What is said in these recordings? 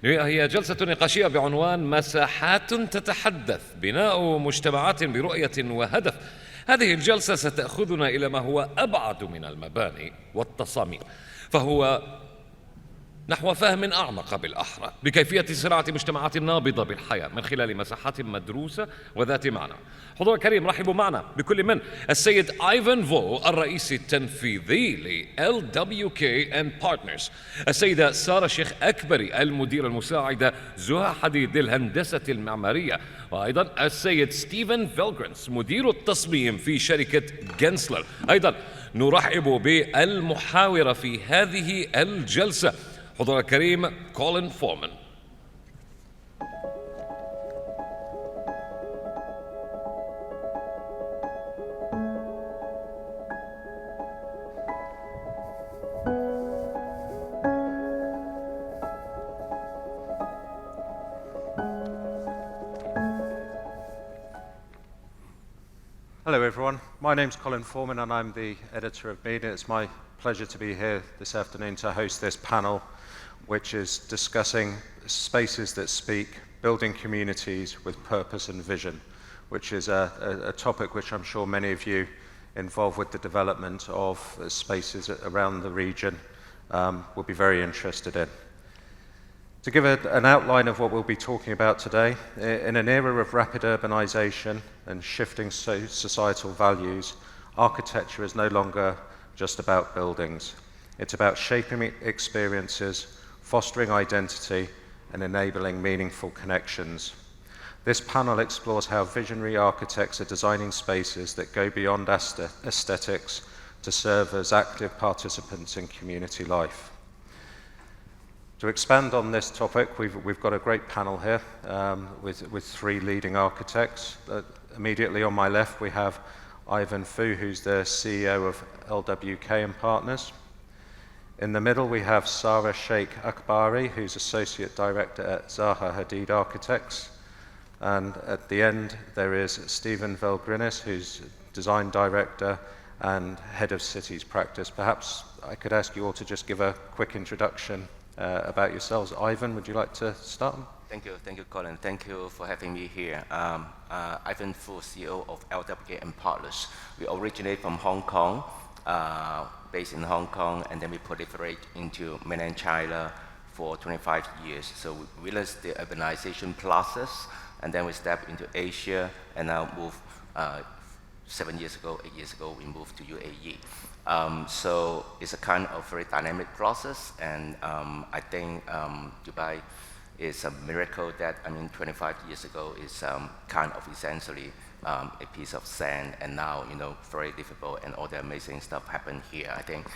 هي جلسة نقاشية بعنوان مساحات تتحدث، بناء مجتمعات برؤية وهدف. هذه الجلسة ستأخذنا إلى ما هو أبعد من المباني والتصاميم، فهو نحو فهم أعمق بالأحرى بكيفية صناعة مجتمعات نابضة بالحياة من خلال مساحات مدروسة وذات معنى. حضور كريم، رحبوا معنا بكل من السيد إيفان الرئيس التنفيذي ل LWK Partners، السيدة سارا شيخ أكبري المدير المساعدة زها حديد للهندسة المعمارية، وأيضا السيد ستيفن بيلغرين مدير التصميم في شركة جنسلر. أيضا نرحب بالمحاور في هذه الجلسة حضور الكريم كولين فورمان. Hello everyone, my name's Colin Foreman and I'm the editor of Media. It's my pleasure to be here this afternoon to host this panel which is discussing spaces that speak, building communities with purpose and vision, which is a topic which I'm sure many of you involved with the development of spaces around the region will be very interested in. To give an outline of what we'll be talking about today, in an era of rapid urbanization and shifting societal values, architecture is no longer just about buildings. It's about shaping experiences, fostering identity, and enabling meaningful connections. This panel explores how visionary architects are designing spaces that go beyond aesthetics to serve as active participants in community life. To expand on this topic, we've got a great panel here with three leading architects. Immediately on my left, we have Ivan Fu, who's the CEO of LWK Partners. In the middle, we have Sara Sheikh Akbari, who's Associate Director at Zaha Hadid Architects. And at the end, there is Stephen Velgrinis, who's Design Director and Head of Cities Practice. Perhaps I could ask you all to just give a quick introduction about yourselves. Ivan, would you like to start? Thank you, Colin. Thank you for having me here. Ivan Fu, CEO of LWK Partners. We originate from Hong Kong, based in Hong Kong, and then we proliferate into mainland China for 25 years. So we realized the urbanization process, and then we stepped into Asia, and now moved 8 years ago, we moved to UAE. So it's a kind of very dynamic process, and I think Dubai is a miracle that, 25 years ago is kind of essentially a piece of sand, and now, very difficult, and all the amazing stuff happen here. I think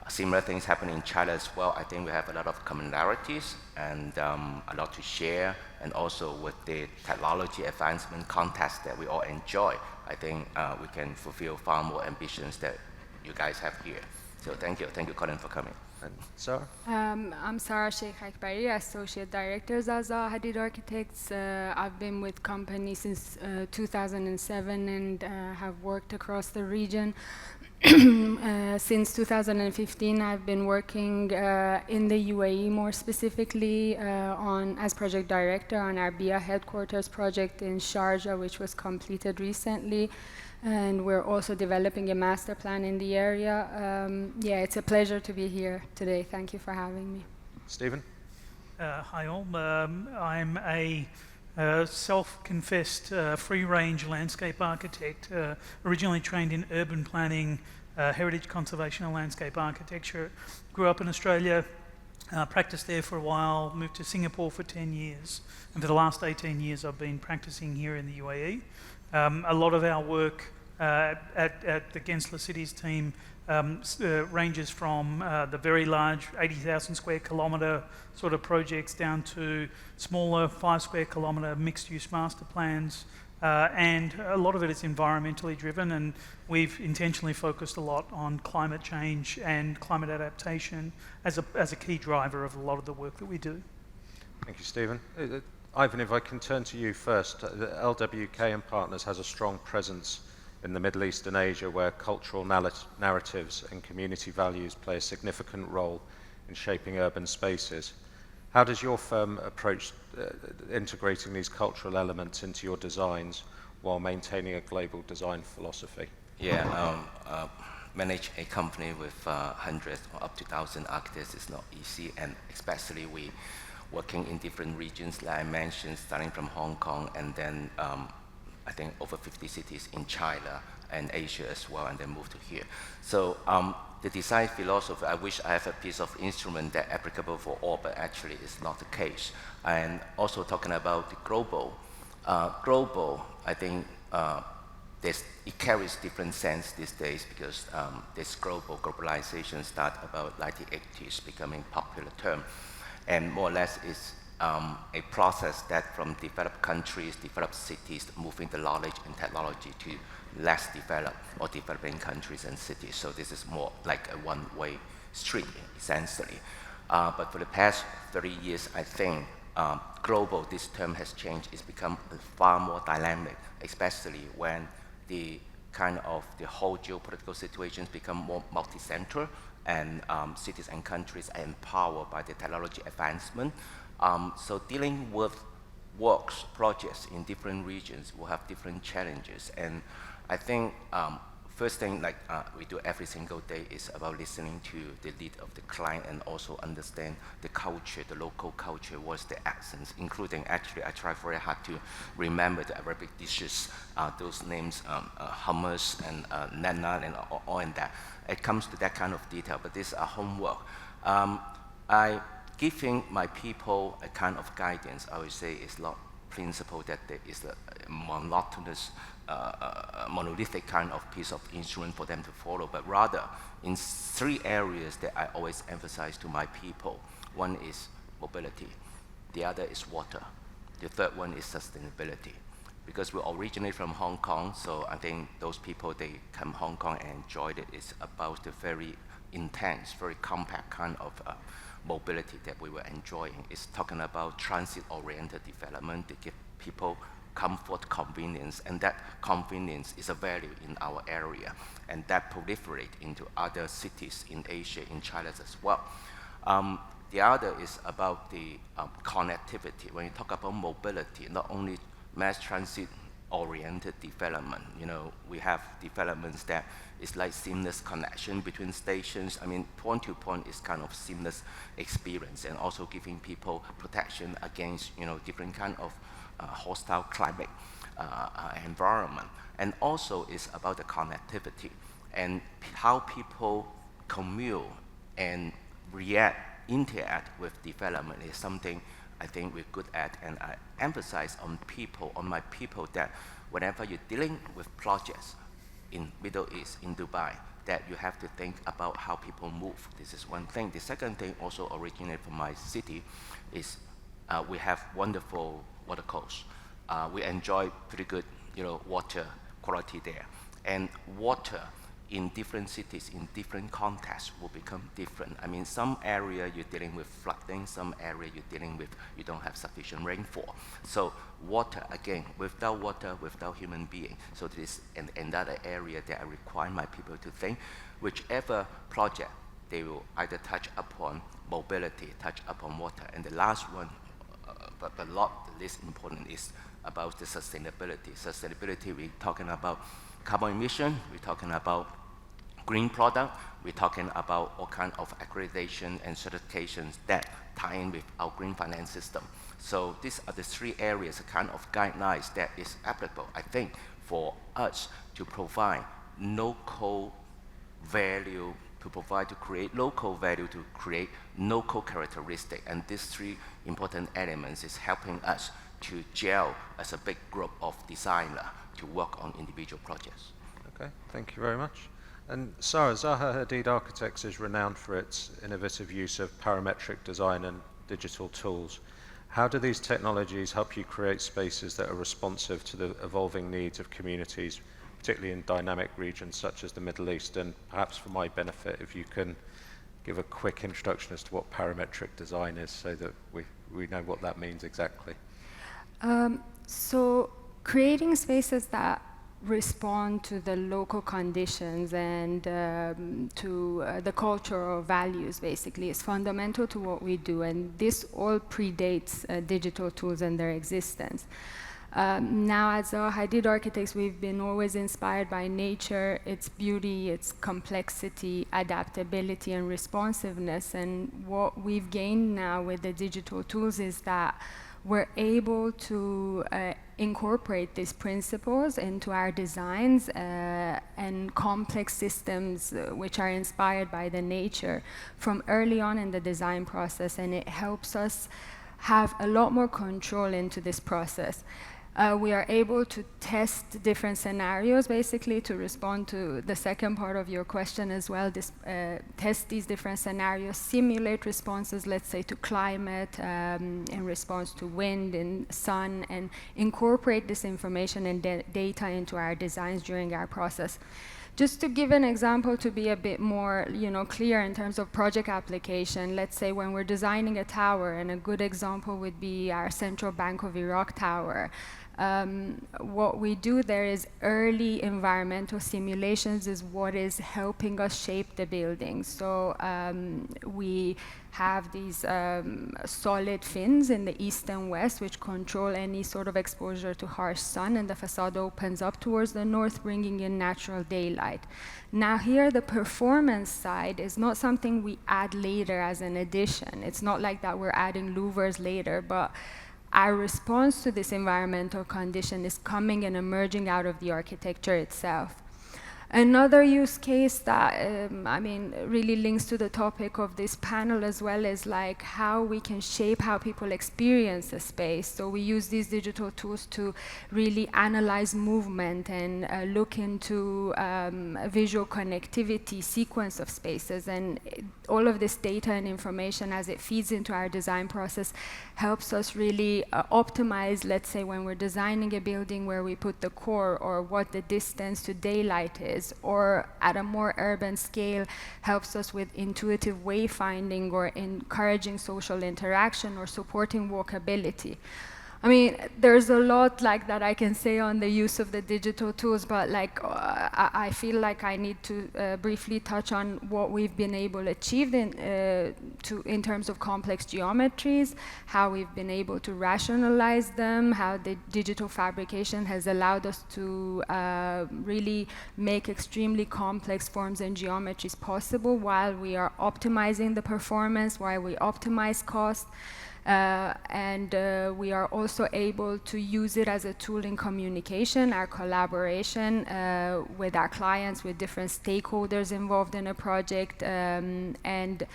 similar things happen in China as well. I think we have a lot of commonalities and a lot to share, and also with the technology advancement context that we all enjoy, I think we can fulfill far more ambitions that you guys have here. So thank you, Colin, for coming. And Sara? I'm Sara Sheikh Akbari, Associate Director at Zaha Hadid Architects. I've been with company since 2007 and have worked across the region. Since 2015, I've been working in the UAE, more specifically as project director on our BIA headquarters project in Sharjah, which was completed recently. And we're also developing a master plan in the area. It's a pleasure to be here today. Thank you for having me. Stephen? Hi all. I'm a self-confessed free-range landscape architect, originally trained in urban planning, heritage conservation and landscape architecture. Grew up in Australia, practiced there for a while, moved to Singapore for 10 years, and for the last 18 years I've been practicing here in the UAE. A lot of our work at the Gensler Cities team ranges from the very large 80,000 square kilometre sort of projects down to smaller 5 square kilometre mixed-use master plans, and a lot of it is environmentally driven, and we've intentionally focused a lot on climate change and climate adaptation as a key driver of a lot of the work that we do. Thank you, Stephen. Ivan, if I can turn to you first, LWK Partners has a strong presence in the Middle East and Asia, where cultural narratives and community values play a significant role in shaping urban spaces. How does your firm approach integrating these cultural elements into your designs while maintaining a global design philosophy? Yeah, manage a company with hundreds or up to 1,000 architects is not easy, and especially we working in different regions, like I mentioned, starting from Hong Kong, and then I think over 50 cities in China and Asia as well, and then move to here. So the design philosophy, I wish I have a piece of instrument that applicable for all, but actually it's not the case. And also talking about the global, I think it carries different sense these days, because this globalization start about 1980s becoming popular term, and more or less is a process that from developed countries, developed cities, moving the knowledge and technology to less developed or developing countries and cities. So this is more like a one-way street, essentially. But for the past 30 years, I think global, this term has changed. It's become far more dynamic, especially when the kind of the whole geopolitical situations become more multi-central, and cities and countries are empowered by the technology advancement. So dealing with works, projects in different regions will have different challenges. And I think first thing, like we do every single day, is about listening to the lead of the client and also understand the culture, the local culture, what's the accents, including actually I try very hard to remember the Arabic dishes, those names, hummus and nana and all in that. It comes to that kind of detail, but this is homework. I giving my people a kind of guidance, I would say, is not principle that there is a monotonous, monolithic kind of piece of instrument for them to follow, but rather in 3 areas that I always emphasize to my people. One is mobility, the other is water, the third one is sustainability. Because we originate from Hong Kong, so I think those people, they come Hong Kong and enjoyed it. It's about the very intense, very compact kind of mobility that we were enjoying. It's talking about transit-oriented development to give people comfort, convenience, and that convenience is a value in our area, and that proliferate into other cities in Asia, in China as well. The other is about the connectivity. When you talk about mobility, not only mass transit-oriented development, we have developments that is like seamless connection between stations. I mean, point to point is kind of seamless experience, and also giving people protection against, different kind of hostile climate environment. And also is about the connectivity and how people commute and interact with development is something I think we're good at, and I emphasize on my people that whenever you're dealing with projects in Middle East, in Dubai, that you have to think about how people move. This is one thing. The second thing also originated from my city is we have wonderful water course. We enjoy pretty good, water quality there. And water in different cities, in different contexts, will become different. I mean, some area you're dealing with flooding, some area you're dealing with you don't have sufficient rainfall. So water, again, without water, without human being. So this is another area that I require my people to think. Whichever project, they will either touch upon mobility, touch upon water. And the last one, but not the least important, is about the sustainability. Sustainability, we're talking about carbon emission, we're talking about green product, we're talking about all kind of accreditation and certifications that tie in with our green finance system. So these are the 3 areas, a kind of guidelines that is applicable, I think, for us to provide local value, to create local value, to create local characteristic. And these 3 important elements is helping us to gel as a big group of designers to work on individual projects. Okay, thank you very much. And Sara, Zaha Hadid Architects is renowned for its innovative use of parametric design and digital tools. How do these technologies help you create spaces that are responsive to the evolving needs of communities, particularly in dynamic regions such as the Middle East? And perhaps for my benefit, if you can give a quick introduction as to what parametric design is, so that we know what that means exactly. So creating spaces that respond to the local conditions and to the cultural values, basically. It's fundamental to what we do, and this all predates digital tools and their existence. Now at Zaha Hadid Architects, we've been always inspired by nature, its beauty, its complexity, adaptability, and responsiveness. And what we've gained now with the digital tools is that we're able to incorporate these principles into our designs and complex systems which are inspired by the nature from early on in the design process, and it helps us have a lot more control into this process. We are able to test different scenarios, basically, to respond to the second part of your question as well. Test these different scenarios, simulate responses, let's say, to climate, in response to wind and sun, and incorporate this information and data into our designs during our process. Just to give an example to be a bit more, clear in terms of project application, let's say when we're designing a tower, and a good example would be our Central Bank of Iraq tower. What we do there is early environmental simulations is what is helping us shape the building. So we have these solid fins in the east and west, which control any sort of exposure to harsh sun, and the facade opens up towards the north, bringing in natural daylight. Now here, the performance side is not something we add later as an addition. It's not like that we're adding louvers later, but our response to this environmental condition is coming and emerging out of the architecture itself. Another use case that really links to the topic of this panel as well is like how we can shape how people experience a space. So we use these digital tools to really analyze movement and look into visual connectivity, sequence of spaces, and all of this data and information as it feeds into our design process helps us really optimize, let's say, when we're designing a building, where we put the core or what the distance to daylight is, or at a more urban scale helps us with intuitive wayfinding or encouraging social interaction or supporting walkability. I mean, there's a lot like that I can say on the use of the digital tools, but I feel like I need to briefly touch on what we've been able to achieve in terms of complex geometries, how we've been able to rationalize them, how the digital fabrication has allowed us to really make extremely complex forms and geometries possible while we are optimizing the performance, while we optimize cost. And we are also able to use it as a tool in communication, our collaboration with our clients, with different stakeholders involved in a project, and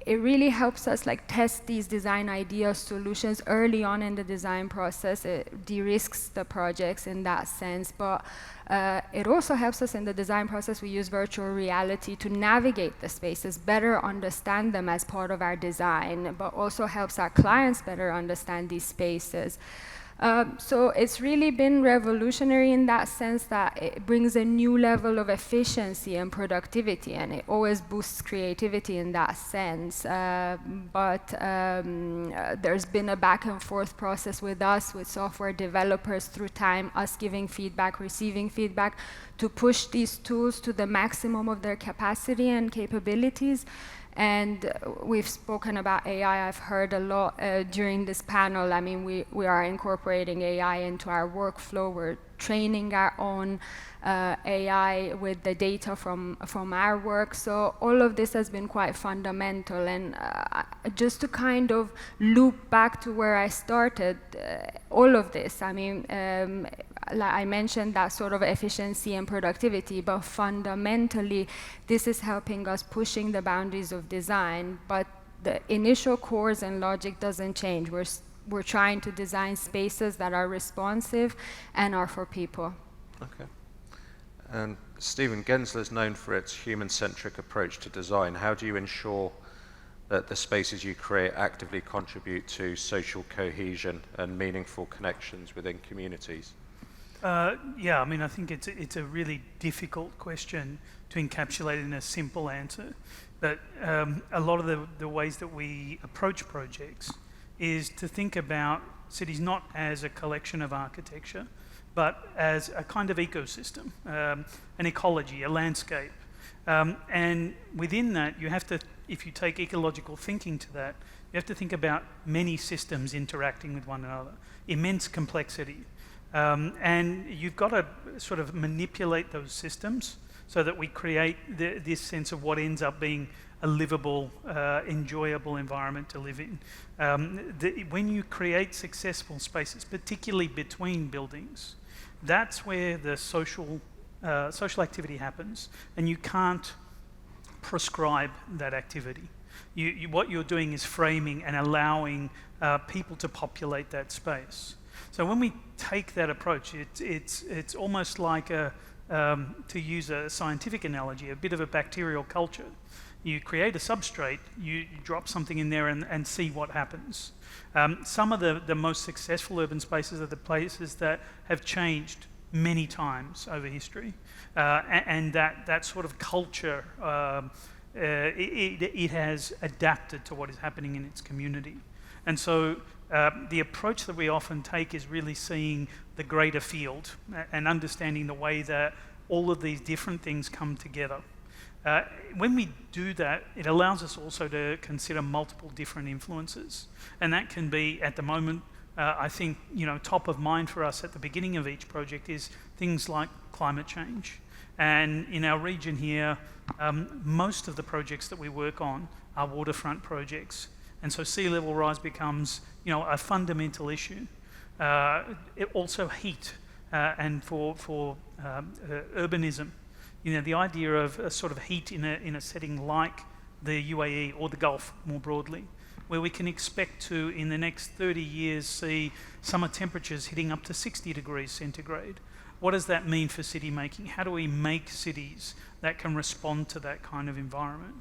it really helps us test these design ideas, solutions early on in the design process. It de-risks the projects in that sense, but it also helps us in the design process. We use virtual reality to navigate the spaces, better understand them as part of our design, but also helps our clients better understand these spaces. So it's really been revolutionary in that sense that it brings a new level of efficiency and productivity, and it always boosts creativity in that sense. But there's been a back and forth process with us, with software developers through time, us giving feedback, receiving feedback, to push these tools to the maximum of their capacity and capabilities. And we've spoken about AI. I've heard a lot during this panel. I mean, we are incorporating AI into our workflow. We're training our own AI with the data from our work. So all of this has been quite fundamental. And just to kind of loop back to where I started, all of this, I mean, like I mentioned that sort of efficiency and productivity, but fundamentally, this is helping us pushing the boundaries of design, but the initial cores and logic doesn't change. We're trying to design spaces that are responsive and are for people. Okay. And Stephen, Gensler is known for its human-centric approach to design. How do you ensure that the spaces you create actively contribute to social cohesion and meaningful connections within communities? Yeah, I mean, I think it's a really difficult question to encapsulate in a simple answer. But a lot of the ways that we approach projects is to think about cities not as a collection of architecture, but as a kind of ecosystem, an ecology, a landscape. And within that, you have to, if you take ecological thinking to that, you have to think about many systems interacting with one another, immense complexity. And you've got to sort of manipulate those systems so that we create this sense of what ends up being a livable, enjoyable environment to live in. When you create successful spaces, particularly between buildings, that's where the social activity happens, and you can't prescribe that activity. What you're doing is framing and allowing people to populate that space. So when we take that approach, it's almost like to use a scientific analogy, a bit of a bacterial culture. You create a substrate, you drop something in there and see what happens. Some of the most successful urban spaces are the places that have changed many times over history. And that sort of culture, it has adapted to what is happening in its community. And so the approach that we often take is really seeing the greater field and understanding the way that all of these different things come together. When we do that, it allows us also to consider multiple different influences. And that can be, at the moment, I think, top of mind for us at the beginning of each project is things like climate change. And in our region here, most of the projects that we work on are waterfront projects. And so sea level rise becomes, a fundamental issue. It also heat, and for urbanism. The idea of a sort of heat in a setting like the UAE or the Gulf more broadly, where we can expect to, in the next 30 years, see summer temperatures hitting up to 60 degrees centigrade. What does that mean for city making? How do we make cities that can respond to that kind of environment?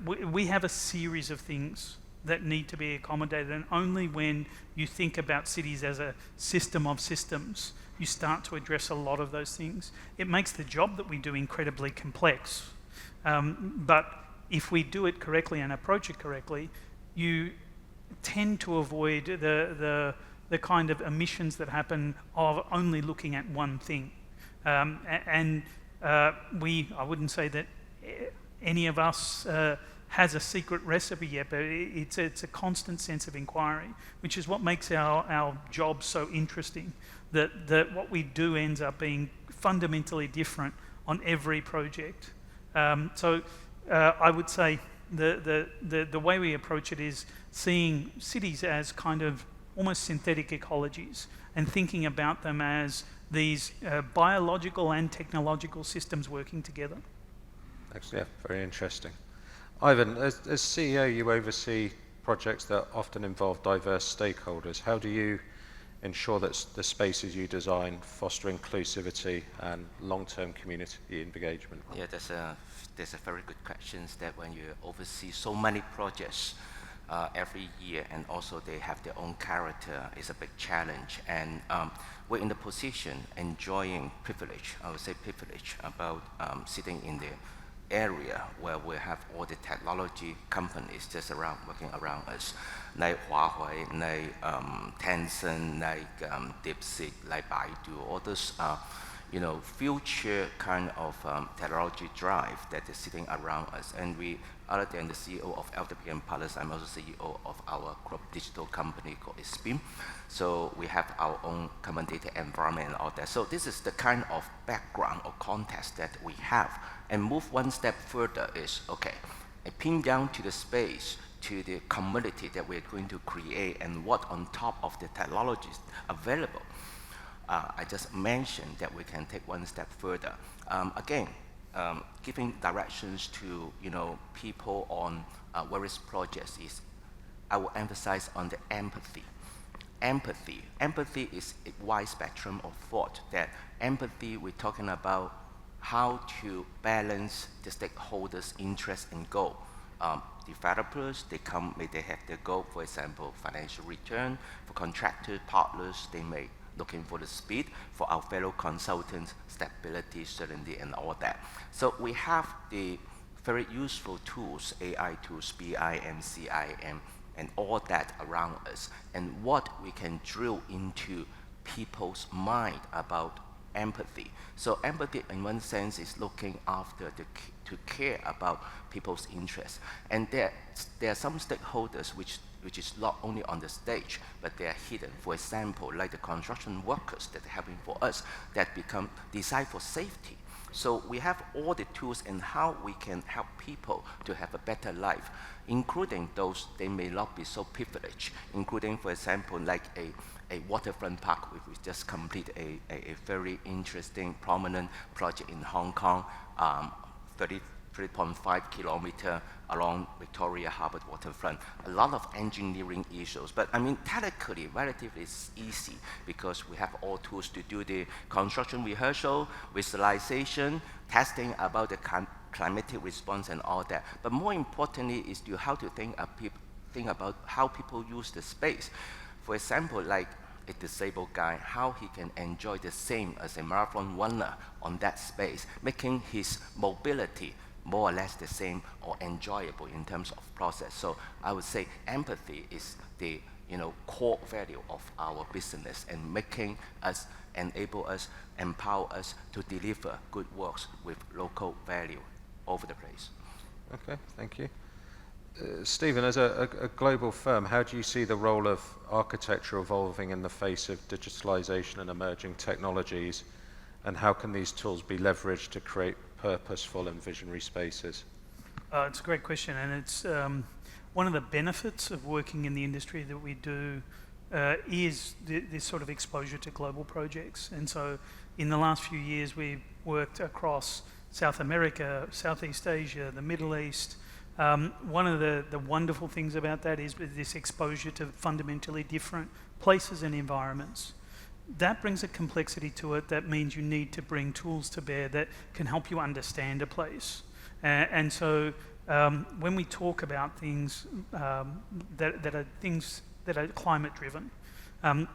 We have a series of things that need to be accommodated, and only when you think about cities as a system of systems, you start to address a lot of those things. It makes the job that we do incredibly complex. But if we do it correctly and approach it correctly, you tend to avoid the kind of emissions that happen of only looking at one thing. I wouldn't say that any of us has a secret recipe yet, but it's a constant sense of inquiry, which is what makes our job so interesting, that what we do ends up being fundamentally different on every project. I would say the way we approach it is seeing cities as kind of almost synthetic ecologies and thinking about them as these biological and technological systems working together. Actually, yeah, very interesting. Ivan, as CEO, you oversee projects that often involve diverse stakeholders. How do you ensure that the spaces you design foster inclusivity and long-term community engagement? Yeah, that's a very good question. That when you oversee so many projects every year, and also they have their own character, is a big challenge. And we're in the position enjoying privilege. I would say privilege about sitting in the area where we have all the technology companies just working around us, like Huawei, like Tencent, like DeepSeek, like Baidu. All those future kind of technology drive that is sitting around us. And we, other than the CEO of LWK Partners, I'm also CEO of our group digital company called Spin. So we have our own common data environment and all that. So this is the kind of background or context that we have. And move one step further is, okay, I pin down to the space, to the community that we're going to create, and what on top of the technologies available. I just mentioned that we can take one step further. Giving directions to people on various projects is, I will emphasize on the empathy. Empathy is a wide spectrum of thought. That empathy, we're talking about how to balance the stakeholders' interest and goal. Developers, they have their goal, for example, financial return. For contractor partners, they may looking for the speed. For our fellow consultants, stability, certainty, and all that. So we have the very useful tools, AI tools, BIM, CIM, and all that around us, and what we can drill into people's mind about empathy. So empathy in one sense is looking after to care about people's interests. And there are some stakeholders which is not only on the stage, but they are hidden. For example, like the construction workers that are helping for us that become designed for safety. So we have all the tools in how we can help people to have a better life, including those they may not be so privileged, including, for example, like a waterfront park. We just completed a very interesting, prominent project in Hong Kong, 3.5 kilometer along Victoria Harbour waterfront. A lot of engineering issues, but I mean, technically, relatively easy because we have all tools to do the construction rehearsal, visualization, testing about the climatic response and all that. But more importantly is how to think about how people use the space. For example, like a disabled guy, how he can enjoy the same as a marathon runner on that space, making his mobility more or less the same or enjoyable in terms of process. So I would say empathy is the core value of our business, and making us, enable us, empower us to deliver good works with local value over the place. Okay, thank you. Stephen, as a global firm, how do you see the role of architecture evolving in the face of digitalization and emerging technologies, and how can these tools be leveraged to create purposeful and visionary spaces? It's a great question, and it's one of the benefits of working in the industry that we do is this sort of exposure to global projects. And so in the last few years, we've worked across South America, Southeast Asia, the Middle East. One of the wonderful things about that is with this exposure to fundamentally different places and environments. That brings a complexity to it that means you need to bring tools to bear that can help you understand a place. And so when we talk about things that are climate driven,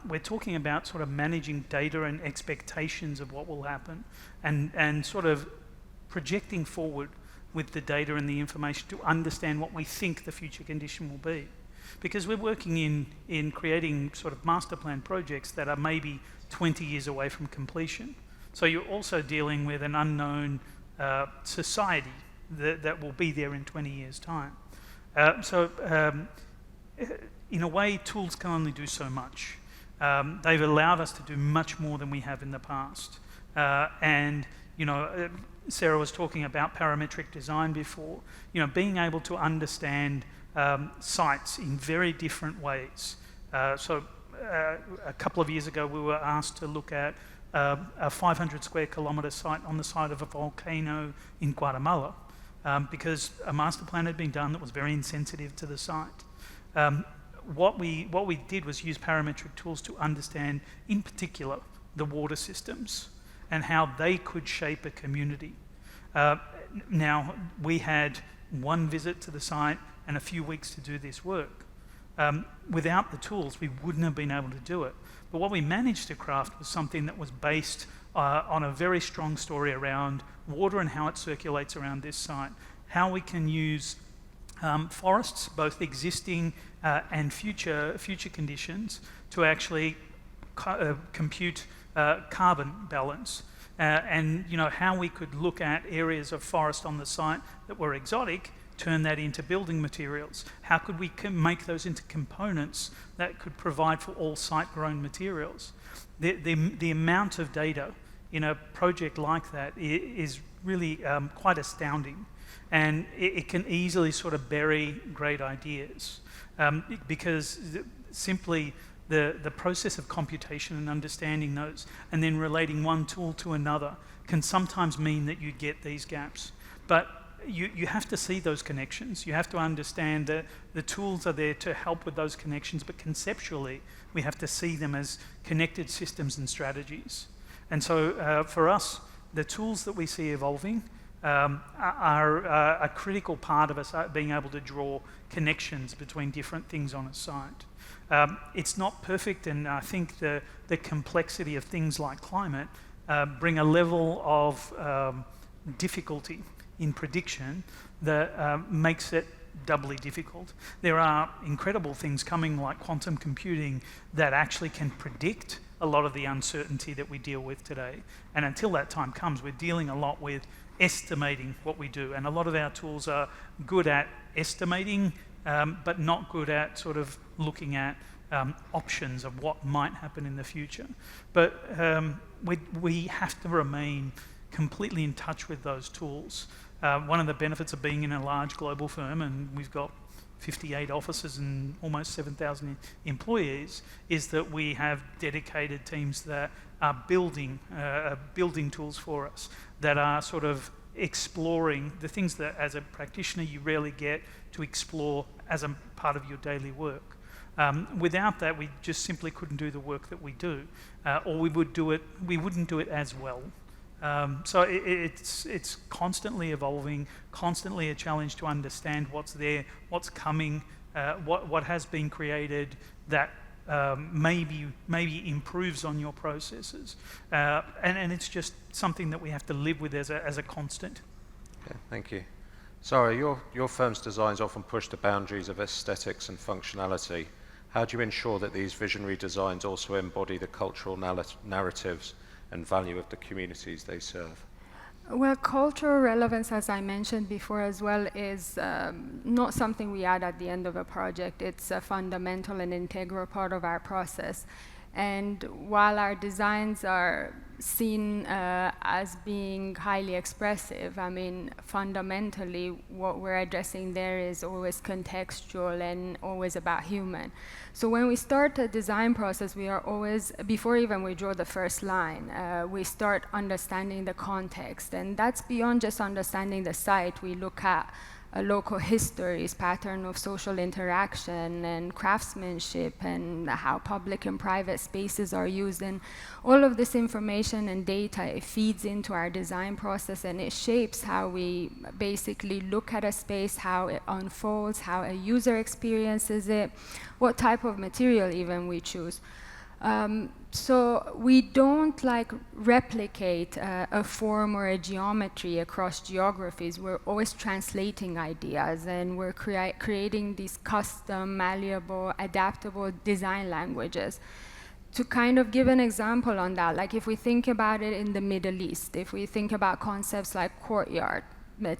we're talking about sort of managing data and expectations of what will happen, and sort of projecting forward with the data and the information to understand what we think the future condition will be. Because we're working in creating sort of master plan projects that are maybe 20 years away from completion. So you're also dealing with an unknown society that will be there in 20 years' time. In a way, tools can only do so much. They've allowed us to do much more than we have in the past. Sara was talking about parametric design before. Being able to understand sites in very different ways. A couple of years ago, we were asked to look at a 500 square kilometre site on the side of a volcano in Guatemala because a master plan had been done that was very insensitive to the site. What we did was use parametric tools to understand, in particular, the water systems and how they could shape a community. Now, we had one visit to the site and a few weeks to do this work. Without the tools, we wouldn't have been able to do it. But what we managed to craft was something that was based on a very strong story around water and how it circulates around this site, how we can use forests, both existing and future conditions, to actually compute carbon balance, and how we could look at areas of forest on the site that were exotic, turn that into building materials. How could we make those into components that could provide for all site-grown materials? The amount of data in a project like that is really quite astounding, and it can easily sort of bury great ideas because simply the process of computation and understanding those and then relating one tool to another can sometimes mean that you get these gaps. But you have to see those connections. You have to understand that the tools are there to help with those connections, but conceptually we have to see them as connected systems and strategies. And so for us, the tools that we see evolving are a critical part of us being able to draw connections between different things on a site. It's not perfect, and I think the complexity of things like climate bring a level of difficulty in prediction that makes it doubly difficult. There are incredible things coming like quantum computing that actually can predict a lot of the uncertainty that we deal with today. And until that time comes, we're dealing a lot with estimating what we do. And a lot of our tools are good at estimating, but not good at sort of looking at options of what might happen in the future. But we have to remain completely in touch with those tools. One of the benefits of being in a large global firm, and we've got 58 offices and almost 7,000 employees, is that we have dedicated teams that are building tools for us, that are sort of exploring the things that as a practitioner you rarely get to explore as a part of your daily work. Without that, we just simply couldn't do the work that we do, or we wouldn't do it as well. So it's constantly evolving, constantly a challenge to understand what's there, what's coming, what has been created that maybe improves on your processes, and it's just something that we have to live with as a constant. Okay, thank you. Sara, your firm's designs often push the boundaries of aesthetics and functionality. How do you ensure that these visionary designs also embody the cultural narratives and value of the communities they serve? Well, cultural relevance, as I mentioned before as well, is not something we add at the end of a project. It's a fundamental and integral part of our process. And while our designs are seen as being highly expressive, I mean, fundamentally, what we're addressing there is always contextual and always about human. So when we start a design process, we are always, before even we draw the first line, we start understanding the context. And that's beyond just understanding the site. We look at local histories, pattern of social interaction and craftsmanship, and how public and private spaces are used. And all of this information and data, it feeds into our design process, and it shapes how we basically look at a space, how it unfolds, how a user experiences it, what type of material even we choose. So we don't replicate a form or a geometry across geographies. We're always translating ideas, and we're creating these custom, malleable, adaptable design languages. To kind of give an example on that, like if we think about it in the Middle East, if we think about concepts like courtyard,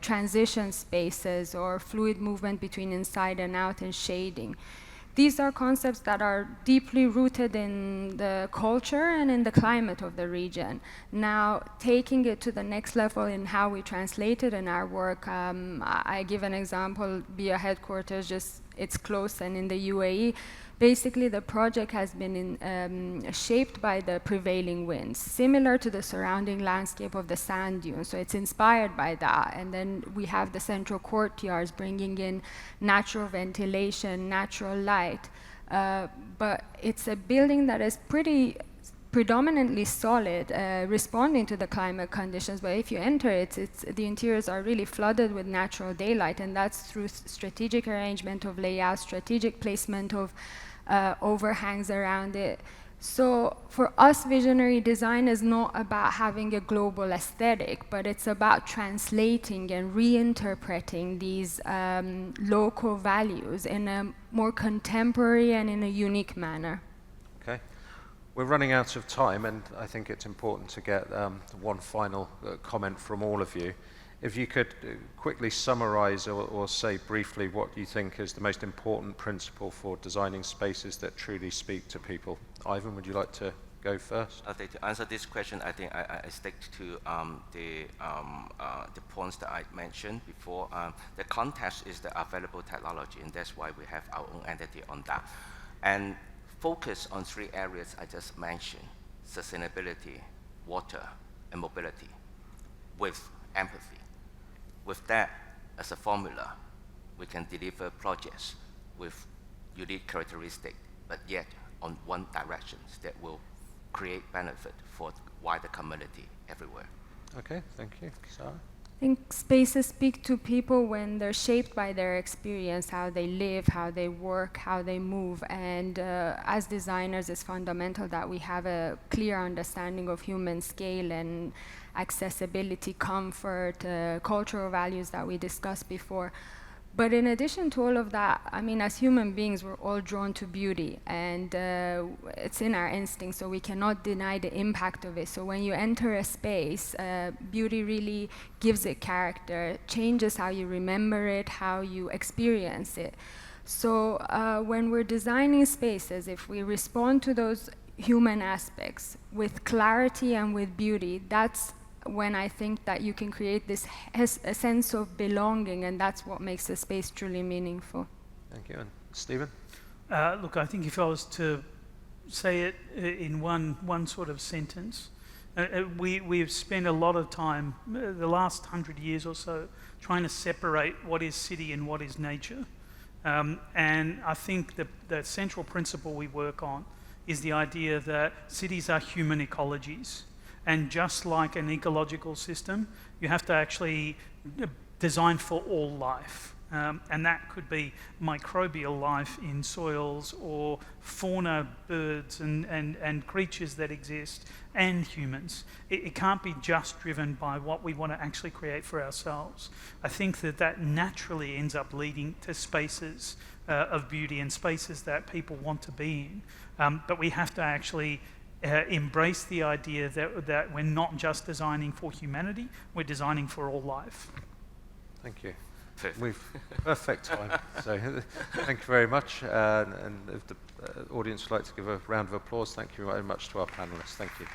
transition spaces, or fluid movement between inside and out, and shading, these are concepts that are deeply rooted in the culture and in the climate of the region. Now, taking it to the next level in how we translate it in our work, I give an example, BIA headquarters, it's close, and in the UAE, basically the project has been shaped by the prevailing winds, similar to the surrounding landscape of the sand dunes. So it's inspired by that. And then we have the central courtyards bringing in natural ventilation, natural light. But it's a building that is predominantly solid, responding to the climate conditions. But if you enter it, the interiors are really flooded with natural daylight, and that's through strategic arrangement of layout, strategic placement of overhangs around it. So for us, visionary design is not about having a global aesthetic, but it's about translating and reinterpreting these local values in a more contemporary and in a unique manner. Okay. We're running out of time, and I think it's important to get one final comment from all of you. If you could quickly summarize or say briefly what you think is the most important principle for designing spaces that truly speak to people. Ivan, would you like to go first? I think to answer this question, I think I stick to the points that I mentioned before. The context is the available technology, and that's why we have our own entity on that. And focus on three areas I just mentioned: sustainability, water, and mobility, with empathy. With that as a formula, we can deliver projects with unique characteristics, but yet on one direction that will create benefit for wider community everywhere. Okay, thank you. Sara? I think spaces speak to people when they're shaped by their experience, how they live, how they work, how they move. And as designers, it's fundamental that we have a clear understanding of human scale and accessibility, comfort, cultural values that we discussed before. But in addition to all of that, I mean, as human beings, we're all drawn to beauty, and it's in our instinct, so we cannot deny the impact of it. So when you enter a space, beauty really gives it character, changes how you remember it, how you experience it. So when we're designing spaces, if we respond to those human aspects with clarity and with beauty, that's when I think that you can create this a sense of belonging, and that's what makes a space truly meaningful. Thank you. And Stephen? Look, I think if I was to say it in one sort of sentence, we've spent a lot of time, the last 100 years or so, trying to separate what is city and what is nature. And I think the central principle we work on is the idea that cities are human ecologies. And just like an ecological system, you have to actually design for all life. And that could be microbial life in soils, or fauna, birds and creatures that exist, and humans. It can't be just driven by what we want to actually create for ourselves. I think that naturally ends up leading to spaces of beauty and spaces that people want to be in. But we have to actually embrace the idea that we're not just designing for humanity, we're designing for all life. Thank you. We've perfect time. So thank you very much. And if the audience would like to give a round of applause, thank you very much to our panelists. Thank you.